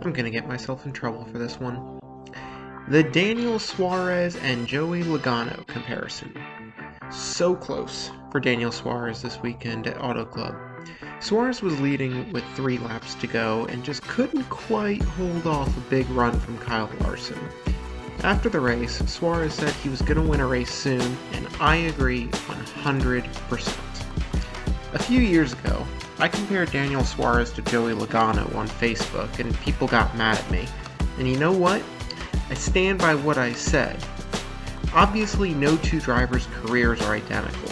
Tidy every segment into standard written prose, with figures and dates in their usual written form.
I'm gonna get myself in trouble for this one. The Daniel Suarez and Joey Logano comparison. So close for Daniel Suarez this weekend at Auto Club. Suarez was leading with 3 laps to go and just couldn't quite hold off a big run from Kyle Larson. After the race, Suarez said he was going to win a race soon, and I agree 100%. A few years ago, I compared Daniel Suarez to Joey Logano on Facebook, and people got mad at me. And you know what? I stand by what I said. Obviously, no two drivers' careers are identical,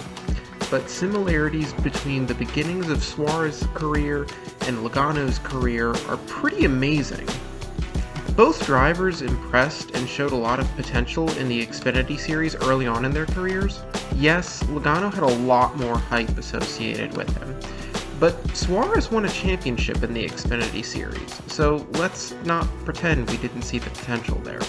but similarities between the beginnings of Suarez's career and Logano's career are pretty amazing. Both drivers impressed and showed a lot of potential in the Xfinity Series early on in their careers. Yes, Logano had a lot more hype associated with him, but Suarez won a championship in the Xfinity Series, so let's not pretend we didn't see the potential there.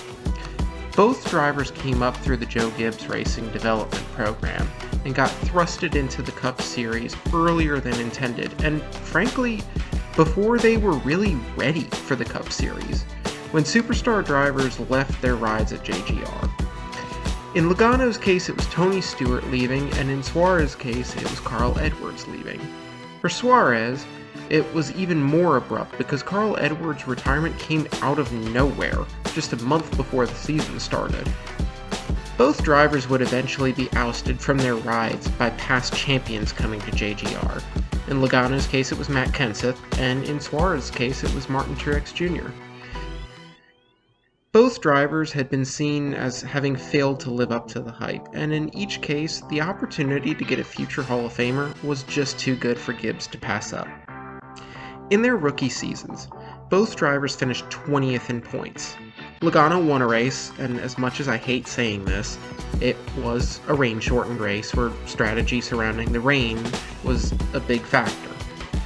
Both drivers came up through the Joe Gibbs Racing development program and got thrusted into the Cup Series earlier than intended, and frankly, before they were really ready for the Cup Series, when superstar drivers left their rides at JGR. In Logano's case, it was Tony Stewart leaving, and in Suarez's case, it was Carl Edwards leaving. For Suarez, it was even more abrupt because Carl Edwards' retirement came out of nowhere, just a month before the season started. Both drivers would eventually be ousted from their rides by past champions coming to JGR. In Logano's case, it was Matt Kenseth, and in Suarez's case, it was Martin Truex Jr. Both drivers had been seen as having failed to live up to the hype, and in each case, the opportunity to get a future Hall of Famer was just too good for Gibbs to pass up. In their rookie seasons, both drivers finished 20th in points. Logano won a race, and as much as I hate saying this, it was a rain-shortened race where strategy surrounding the rain was a big factor.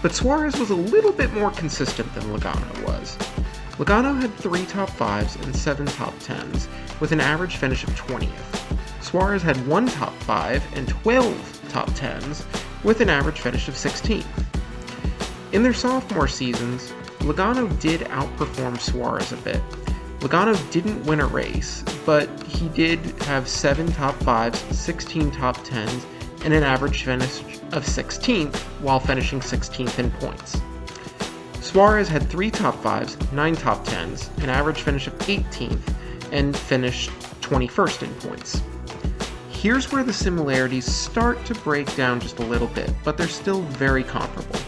But Suarez was a little bit more consistent than Logano was. Logano had 3 top 5s and 7 top 10s, with an average finish of 20th. Suarez had 1 top 5 and 12 top 10s, with an average finish of 16th. In their sophomore seasons, Logano did outperform Suarez a bit. Logano didn't win a race, but he did have 7 top 5s, 16 top 10s, and an average finish of 16th, while finishing 16th in points. Suarez had 3 top 5s, 9 top 10s, an average finish of 18th, and finished 21st in points. Here's where the similarities start to break down just a little bit, but they're still very comparable.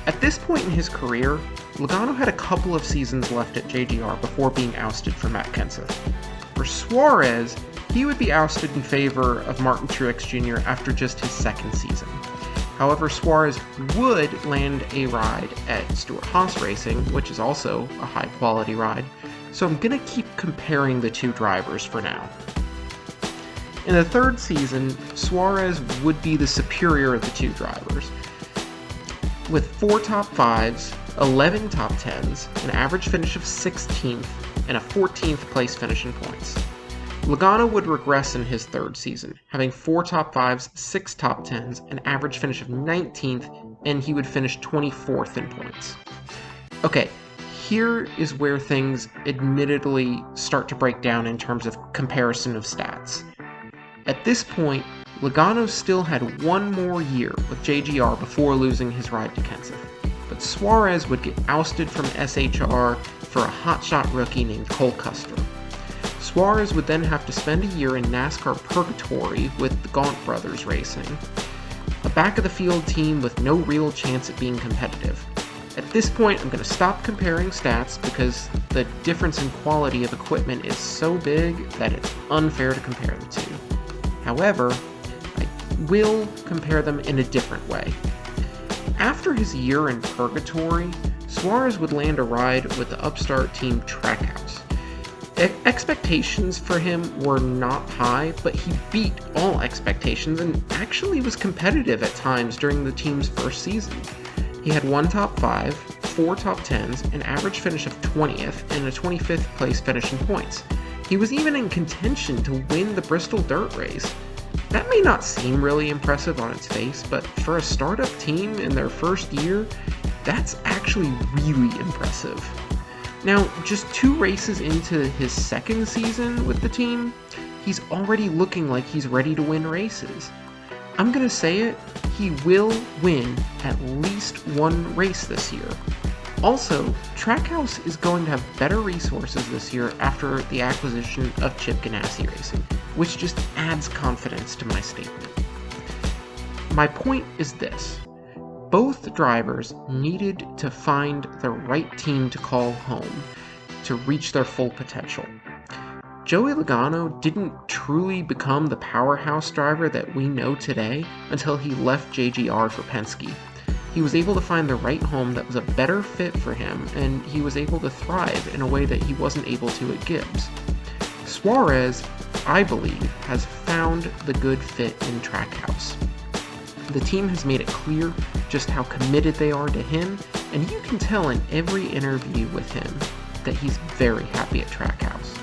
At this point in his career, Logano had a couple of seasons left at JGR before being ousted for Matt Kenseth. For Suarez, he would be ousted in favor of Martin Truex Jr. after just his 2nd season. However, Suarez would land a ride at Stewart-Haas Racing, which is also a high-quality ride, so I'm going to keep comparing the two drivers for now. In the 3rd season, Suarez would be the superior of the two drivers, with 4 top 5s, 11 top 10s, an average finish of 16th, and a 14th place finish in points. Logano would regress in his 3rd season, having 4 top 5s, 6 top 10s, an average finish of 19th, and he would finish 24th in points. Okay, here is where things admittedly start to break down in terms of comparison of stats. At this point, Logano still had 1 more year with JGR before losing his ride to Kenseth, but Suarez would get ousted from SHR for a hotshot rookie named Cole Custer. Suarez would then have to spend a year in NASCAR Purgatory with the Gaunt Brothers Racing, a back-of-the-field team with no real chance at being competitive. At this point, I'm going to stop comparing stats because the difference in quality of equipment is so big that it's unfair to compare the two. However, I will compare them in a different way. After his year in Purgatory, Suarez would land a ride with the upstart team Trackhouse. Expectations for him were not high, but he beat all expectations and actually was competitive at times during the team's 1st season. He had 1 top 5, 4 top 10s, an average finish of 20th, and a 25th place finish in points. He was even in contention to win the Bristol Dirt Race. That may not seem really impressive on its face, but for a startup team in their 1st year, that's actually really impressive. Now, just 2 races into his second season with the team, he's already looking like he's ready to win races. I'm gonna say it, he will win at least 1 race this year. Also, Trackhouse is going to have better resources this year after the acquisition of Chip Ganassi Racing, which just adds confidence to my statement. My point is this. Both drivers needed to find the right team to call home to reach their full potential. Joey Logano didn't truly become the powerhouse driver that we know today until he left JGR for Penske. He was able to find the right home that was a better fit for him, and he was able to thrive in a way that he wasn't able to at Gibbs. Suarez, I believe, has found the good fit in Trackhouse. The team has made it clear just how committed they are to him, and you can tell in every interview with him that he's very happy at Trackhouse.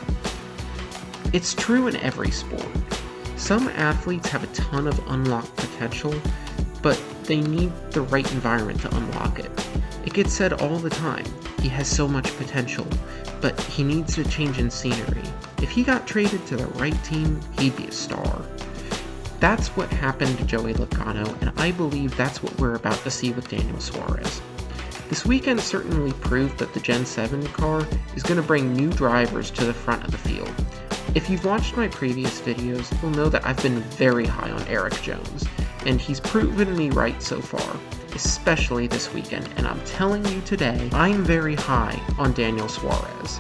It's true in every sport. Some athletes have a ton of unlocked potential, but they need the right environment to unlock it. It gets said all the time, he has so much potential, but he needs a change in scenery. If he got traded to the right team, he'd be a star. That's what happened to Joey Logano, and I believe that's what we're about to see with Daniel Suarez. This weekend certainly proved that the Gen 7 car is going to bring new drivers to the front of the field. If you've watched my previous videos, you'll know that I've been very high on Eric Jones, and he's proven me right so far, especially this weekend, and I'm telling you today, I'm very high on Daniel Suarez.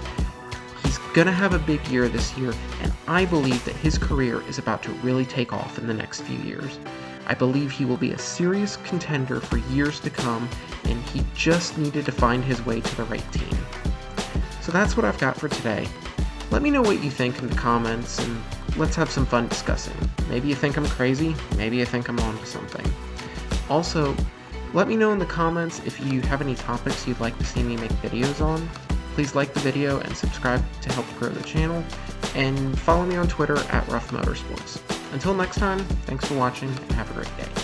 He's gonna have a big year this year, and I believe that his career is about to really take off in the next few years. I believe he will be a serious contender for years to come, and he just needed to find his way to the right team. So that's what I've got for today. Let me know what you think in the comments, and let's have some fun discussing. Maybe you think I'm crazy, maybe you think I'm onto something. Also, let me know in the comments if you have any topics you'd like to see me make videos on. Please like the video and subscribe to help grow the channel, and follow me on Twitter at Rough Motorsports. Until next time, thanks for watching and have a great day.